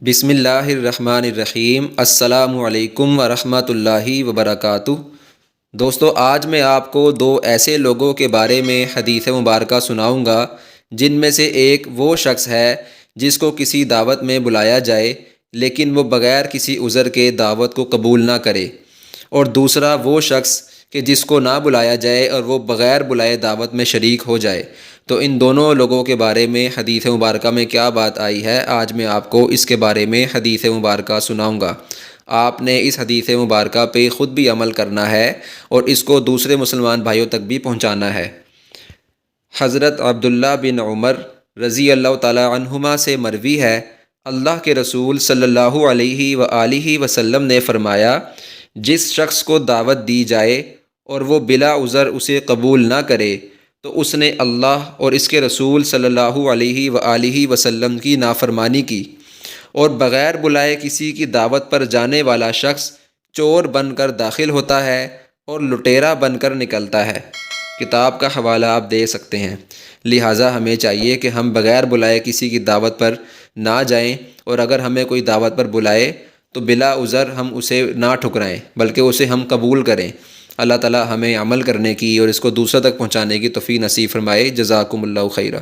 بسم اللہ الرحمن الرحیم۔ السلام علیکم ورحمۃ اللہ وبرکاتہ۔ دوستو، آج میں آپ کو دو ایسے لوگوں کے بارے میں حدیث مبارکہ سناؤں گا جن میں سے ایک وہ شخص ہے جس کو کسی دعوت میں بلایا جائے لیکن وہ بغیر کسی عذر کے دعوت کو قبول نہ کرے، اور دوسرا وہ شخص کہ جس کو نہ بلایا جائے اور وہ بغیر بلائے دعوت میں شریک ہو جائے۔ تو ان دونوں لوگوں کے بارے میں حدیث مبارکہ میں کیا بات آئی ہے، آج میں آپ کو اس کے بارے میں حدیث مبارکہ سناؤں گا۔ آپ نے اس حدیث مبارکہ پہ خود بھی عمل کرنا ہے اور اس کو دوسرے مسلمان بھائیوں تک بھی پہنچانا ہے۔ حضرت عبداللہ بن عمر رضی اللہ تعالی عنہما سے مروی ہے، اللہ کے رسول صلی اللہ علیہ وآلہ وسلم نے فرمایا، جس شخص کو دعوت دی جائے اور وہ بلا عذر اسے قبول نہ کرے تو اس نے اللہ اور اس کے رسول صلی اللہ علیہ وآلہ وسلم کی نافرمانی کی، اور بغیر بلائے کسی کی دعوت پر جانے والا شخص چور بن کر داخل ہوتا ہے اور لٹیرا بن کر نکلتا ہے۔ کتاب کا حوالہ آپ دے سکتے ہیں۔ لہٰذا ہمیں چاہیے کہ ہم بغیر بلائے کسی کی دعوت پر نہ جائیں، اور اگر ہمیں کوئی دعوت پر بلائے تو بلا عذر ہم اسے نہ ٹھکرائیں بلکہ اسے ہم قبول کریں۔ اللہ تعالی ہمیں عمل کرنے کی اور اس کو دوسروں تک پہنچانے کی توفیق نصیب فرمائے۔ جزاکم اللہ خیرہ۔